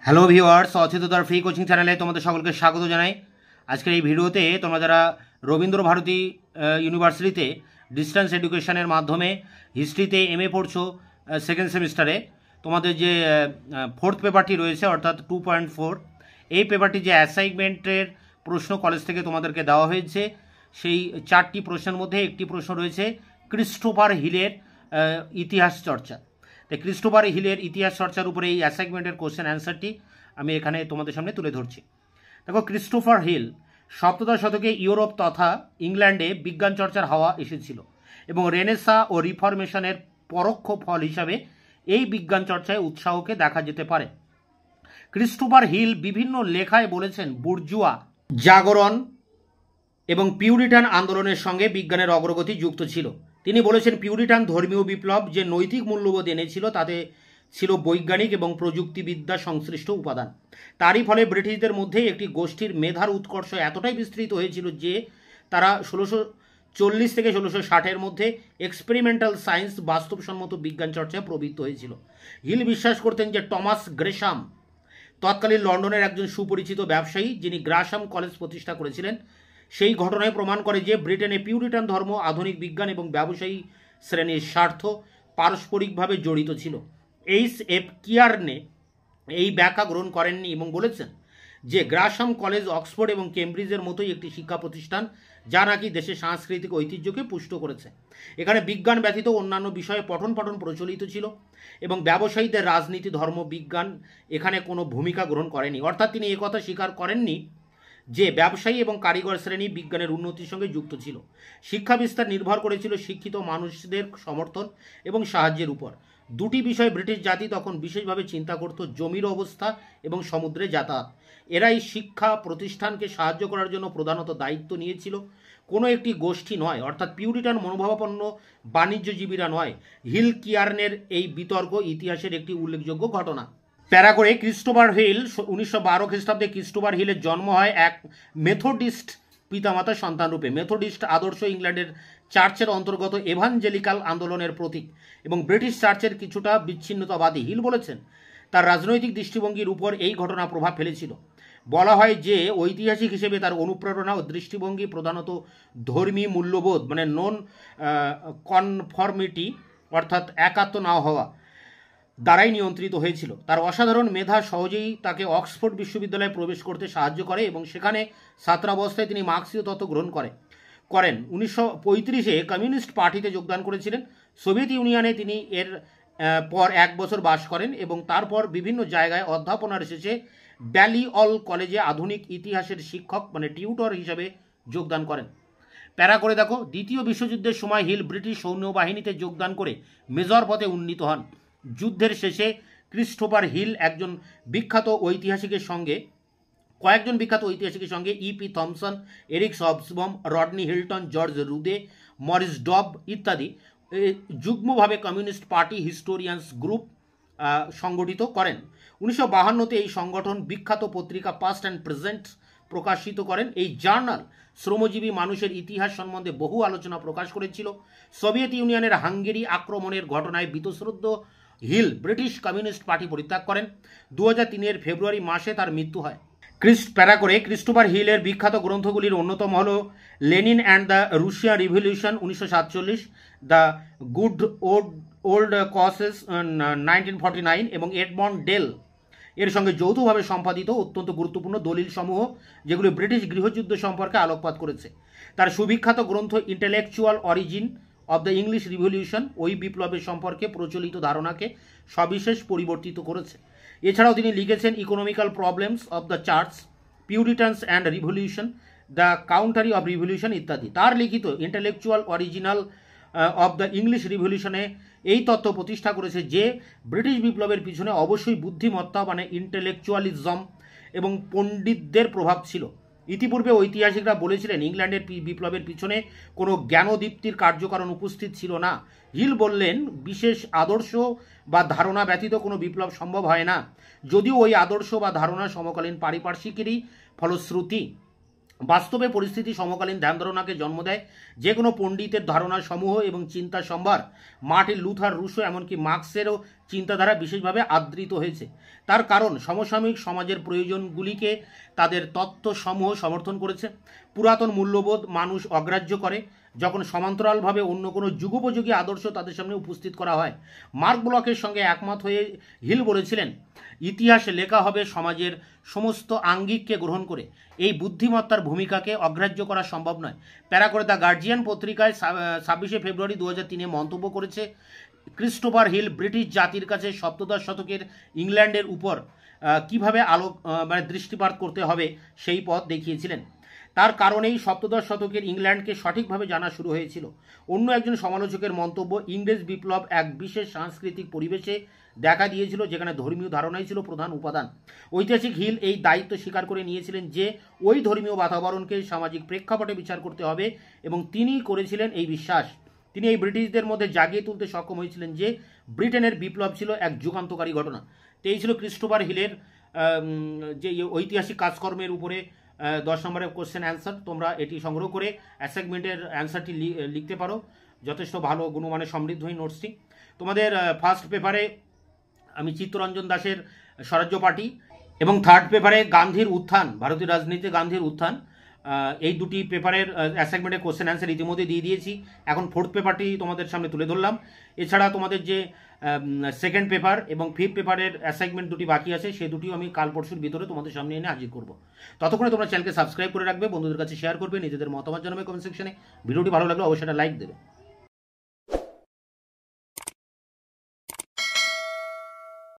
Hello viewers, অচিন্ততার free coaching চ্যানেলে তোমাদের সকলকে স্বাগত জানাই। আজকের এই ভিডিওতে তোমরা যারা রবীন্দ্রভারতী ইউনিভার্সিটিতে ডিস্টেন্স এডুকেশনের মাধ্যমে হিস্ট্রিতে এমএ পড়ছো সেকেন্ড সেমিস্টারে, তোমাদের যে ফোর্থ পেপারটি রয়েছে অর্থাৎ 2.4, এই পেপারটি যে অ্যাসাইনমেন্টের প্রশ্ন কলেজ থেকে তোমাদেরকে দেওয়া হয়েছে, সেই 4টি প্রশ্নের মধ্যে একটি প্রশ্ন রয়েছে ক্রিস্টোফার হিলের ইতিহাস চর্চা। তো ক্রিস্টোফার হিলের ইতিহাস চর্চার উপরে এই অ্যাসাইনমেন্টের কোশ্চেন অ্যান্সারটি আমি এখানে তোমাদের সামনে তুলে ধরছি। দেখো, ক্রিস্টোফার হিল সপ্তদশ শতকে ইউরোপ তথা ইংল্যান্ডে বিজ্ঞান চর্চার হাওয়া এসেছিল এবং রেনেসা ও রিফরমেশনের পরোক্ষ ফল হিসাবে এই বিজ্ঞান চর্চায় উৎসাহকে দেখা যেতে পারে। ক্রিস্টোফার হিল বিভিন্ন লেখায় বলেছেন বুর্জুয়া জাগরণ এবং পিউরিটান আন্দোলনের সঙ্গে বিজ্ঞানের অগ্রগতি যুক্ত ছিল। তিনি বলেছেন পিউরিটান ধর্মীয় বিপ্লব যে নৈতিক মূল্যবোধ এনেছিল তাতে ছিল বৈজ্ঞানিক এবং প্রযুক্তিবিদ্যা সংশ্লিষ্ট উপাদান। তারই ফলে ব্রিটিশদের মধ্যে একটি গোষ্ঠীর মেধার উৎকর্ষ এতটাই বিস্তৃত হয়েছিল যে তারা 1640 থেকে 1660-এর মধ্যে এক্সপেরিমেন্টাল সায়েন্স বাস্তবসম্মত বিজ্ঞান চর্চায় প্রবৃত্ত হয়েছিল। হিল বিশ্বাস করতেন যে টমাস গ্রেশাম, তৎকালীন লন্ডনের একজন সুপরিচিত ব্যবসায়ী যিনি গ্রাশাম কলেজ প্রতিষ্ঠা করেছিলেন, সেই ঘটনায় প্রমাণ করে যে ব্রিটেনে পিউরিটান ধর্ম, আধুনিক বিজ্ঞান এবং ব্যবসায়ী শ্রেণীর স্বার্থ পারস্পরিকভাবে জড়িত ছিল। এইচ.এফ. কিয়ারনে এই ব্যাখ্যা গ্রহণ করেননি এবং বলেছেন যে গ্রাশাম কলেজ অক্সফোর্ড এবং কেমব্রিজের মতোই একটি শিক্ষা প্রতিষ্ঠান যা নাকি দেশের সাংস্কৃতিক ঐতিহ্যকে পুষ্ট করেছে। এখানে বিজ্ঞান ব্যতীত অন্যান্য বিষয়ে পঠন প্রচলিত ছিল এবং ব্যবসায়ীদের রাজনীতি, ধর্ম, বিজ্ঞান এখানে কোনো ভূমিকা গ্রহণ করেনি। অর্থাৎ তিনি একথা স্বীকার করেননি যে ব্যবসায়ী এবং কারিগর শ্রেণী বিজ্ঞানের উন্নতির সঙ্গে যুক্ত ছিল। শিক্ষা বিস্তার নির্ভর করেছিল শিক্ষিত মানুষদের সমর্থন এবং সাহায্যের উপর। দুটি বিষয় ব্রিটিশ জাতি তখন বিশেষভাবে চিন্তা করত: জমির অবস্থা এবং সমুদ্রে যাতায়াত। এরাই শিক্ষা প্রতিষ্ঠানকে সাহায্য করার জন্য প্রধানত দায়িত্ব নিয়েছিল, কোনো একটি গোষ্ঠী নয়, অর্থাৎ পিউরিটান মনোভাবাপন্ন বাণিজ্যজীবীরা নয়। হিল কিয়ারনের এই বিতর্ক ইতিহাসের একটি উল্লেখযোগ্য ঘটনা। প্যারা করে ক্রিস্টোফার হিল 1912 খ্রিস্টাব্দে ক্রিস্টোফার হিলের জন্ম হয় এক মেথডিস্ট পিতামাতার সন্তানরূপে। মেথডিস্ট আদর্শ ইংল্যান্ডের চার্চের অন্তর্গত এভাঞ্জেলিক্যাল আন্দোলনের প্রতীক এবং ব্রিটিশ চার্চের কিছুটা বিচ্ছিন্নতাবাদী। হিল বলেছেন তার রাজনৈতিক দৃষ্টিভঙ্গির উপর এই ঘটনা প্রভাব ফেলেছিল। বলা হয় যে ঐতিহাসিক হিসেবে তার অনুপ্রেরণা ও দৃষ্টিভঙ্গি প্রধানত ধর্মী মূল্যবোধ মানে নন কনফর্মিটি অর্থাৎ একাত্ম না হওয়া দ্বারাই নিয়ন্ত্রিত হয়েছিল। তার অসাধারণ মেধা সহজেই তাকে অক্সফোর্ড বিশ্ববিদ্যালয়ে প্রবেশ করতে সাহায্য করে এবং সেখানে ছাত্রাবস্থায় তিনি মার্ক্সীয় তত্ত্ব গ্রহণ করেন। 1935-এ কমিউনিস্ট পার্টিতে যোগদান করেছিলেন। সোভিয়েত ইউনিয়নে তিনি এর পর 1 বছর বাস করেন এবং তারপর বিভিন্ন জায়গায় অধ্যাপনার শেষে ব্যালিঅল কলেজে আধুনিক ইতিহাসের শিক্ষক মানে টিউটর হিসাবে যোগদান করেন। প্যারা করে দেখো, দ্বিতীয় বিশ্বযুদ্ধের সময় হিল ব্রিটিশ সৈন্যবাহিনীতে যোগদান করে মেজর পদে উন্নীত হন। যুদ্ধের শেষে ক্রিস্টোফার হিল কয়েকজন বিখ্যাত ঐতিহাসিকের সঙ্গে E P Thompson, Eric Hobsbawm, Rodney Hilton, George Rude, Maurice Dobb ইত্যাদি যুগ্মভাবে কমিউনিস্ট পার্টি হিস্টোরিয়ানস গ্রুপ সংগঠিত করেন। 1952-তে এই সংগঠন বিখ্যাত পত্রিকা পাস্ট অ্যান্ড প্রেজেন্ট প্রকাশিত করেন। এই জার্নাল শ্রমজীবী মানুষের ইতিহাস সম্বন্ধে বহু আলোচনা প্রকাশ করেছিল। সোভিয়েত ইউনিয়নের হাঙ্গেরি আক্রমণের ঘটনায় বীতশ্রদ্ধ হিল ব্রিটিশ কমিউনিস্ট পার্টি পরিত্যাগ করেন। 2003-এর ফেব্রুয়ারি মাসে তার মৃত্যু হয়। প্যারা করে ক্রিস্টোফার হিলের বিখ্যাত গ্রন্থগুলির অন্যতম হল Lenin and the Russian revolution 1947, the good old causes 1949 এবং এডমন্ড ডেল এর সঙ্গে যৌথভাবে সম্পাদিত অত্যন্ত গুরুত্বপূর্ণ দলিল সমূহ যেগুলি ব্রিটিশ গৃহযুদ্ধ সম্পর্কে আলোকপাত করেছে। তার সুবিখ্যাত গ্রন্থ intellectual origin of the English revolution ওই বিপ্লবের সম্পর্কে প্রচলিত ধারণাকে সবিশেষ পরিবর্তিত করেছে। এছাড়াও তিনি লিখেছেন economical problems of the church, Puritans and revolution, the country of revolution ইত্যাদি। তার লিখিত intellectual original of the English রিভলিউশনে এই তত্ত্ব প্রতিষ্ঠা করেছে যে ব্রিটিশ বিপ্লবের পিছনে অবশ্যই বুদ্ধিমত্তা মানে ইন্টেলেকচুয়ালিজম এবং পণ্ডিতদের প্রভাব ছিল। ইতিপূর্বে ঐতিহাসিকরা বলেছিলেন ইংল্যান্ডের বিপ্লবের পিছনে কোনো জ্ঞানদীপ্তির কার্যকারণ উপস্থিত ছিল না। হিল বললেন বিশেষ আদর্শ বা ধারণা ব্যতীত কোনো বিপ্লব সম্ভব হয় না, যদিও ওই আদর্শ বা ধারণা সমকালীন পারিপার্শ্বিকেরই ফলশ্রুতি। বাস্তবে পরিস্থিতি সমকালীন ধ্যান ধারণাকে জন্ম দেয়। যে কোনো পণ্ডিতের ধারণা সমূহ এবং চিন্তার সম্ভার মার্টিন লুথার, রুশো, এমনকি মার্কসেরও চিন্তাধারা বিশেষভাবে আদৃত হয়েছে। তার কারণ সমসাময়িক সমাজের প্রয়োজনগুলিকে তাদের তত্ত্বসমূহ সমর্থন করেছে। পুরাতন মূল্যবোধ মানুষ অগ্রাহ্য করে যখন সমান্তরালভাবে অন্য কোনো যুগোপযোগী আদর্শ তাদের সামনে উপস্থিত করা হয়। মার্ক ব্লকের সঙ্গে একমত হয়ে হিল বলেছিলেন, ইতিহাস লেখা হবে সমাজের সমস্ত আঙ্গিককে গ্রহণ করে। এই বুদ্ধিমত্তার ভূমিকাকে অগ্রাহ্য করা সম্ভব নয়। প্যারা করে দ্য গার্জিয়ান পত্রিকায় 26শে ফেব্রুয়ারি 2003 মন্তব্য করেছে, ক্রিস্টোফার হিল ব্রিটিশ জাতির কাছে সপ্তদশ শতকের ইংল্যান্ডের উপর কিভাবে দৃষ্টিপাত করতে হবে সেই পথ দেখিয়েছিলেন। তার কারণেই সপ্তদশ শতকের ইংল্যান্ডকে সঠিকভাবে জানা শুরু হয়েছিল। অন্য একজন সমালোচকের মন্তব্য, ইংরেজ বিপ্লব এক বিশেষ সাংস্কৃতিক পরিবেশে দেখা দিয়েছিল যেখানে ধর্মীয় ধারণাই ছিল প্রধান উপাদান। ঐতিহাসিক হিল এই দায়িত্ব স্বীকার করে নিয়েছিলেন যে ওই ধর্মীয় বাতাবরণকে সামাজিক প্রেক্ষাপটে বিচার করতে হবে, এবং তিনি করেছিলেন এই বিশ্বাস। তিনি এই ব্রিটিশদের মধ্যে জাগিয়ে তুলতে সক্ষম হয়েছিলেন যে ব্রিটেনের বিপ্লব ছিল এক যুগান্তকারী ঘটনা। তো এই ছিল ক্রিস্টোফার হিলের যে ঐতিহাসিক কাজকর্মের উপরে 10 নম্বরের কোশ্চেন অ্যান্সার। তোমরা এটি সংগ্রহ করে অ্যাসাইনমেন্টের অ্যান্সারটি লিখতে পারো। যথেষ্ট ভালো গুণমানের সমৃদ্ধ এই নোটসটি। তোমাদের ফার্স্ট পেপারে আমি চিত্তরঞ্জন দাসের স্বরাজ্য পার্টি এবং থার্ড পেপারে গান্ধীর উত্থান, ভারতীয় রাজনীতিতে গান্ধীর উত্থান, এই দুটি পেপারের অ্যাসাইনমেন্টের কোশ্চেন অ্যান্সার ইতিমধ্যে দিয়ে দিয়েছি। এখন ফোর্থ পেপারটি তোমাদের সামনে তুলে ধরলাম। এছাড়া তোমাদের যে সেকেন্ড পেপার এবং ফিফথ পেপারের অ্যাসাইনমেন্ট দুটি বাকি আছে, সেই দুটিও আমি কাল পরশুর ভিতরে তোমাদের সামনে এনে হাজির করব। ততক্ষণে তোমরা চ্যানেলকে সাবস্ক্রাইব করে রাখবে, বন্ধুদের কাছে শেয়ার করবে, নিজেদের মতামত জানাবে কমেন্ট সেকশনে। ভিডিওটি ভালো লাগলে অবশ্যই একটা লাইক দেবে।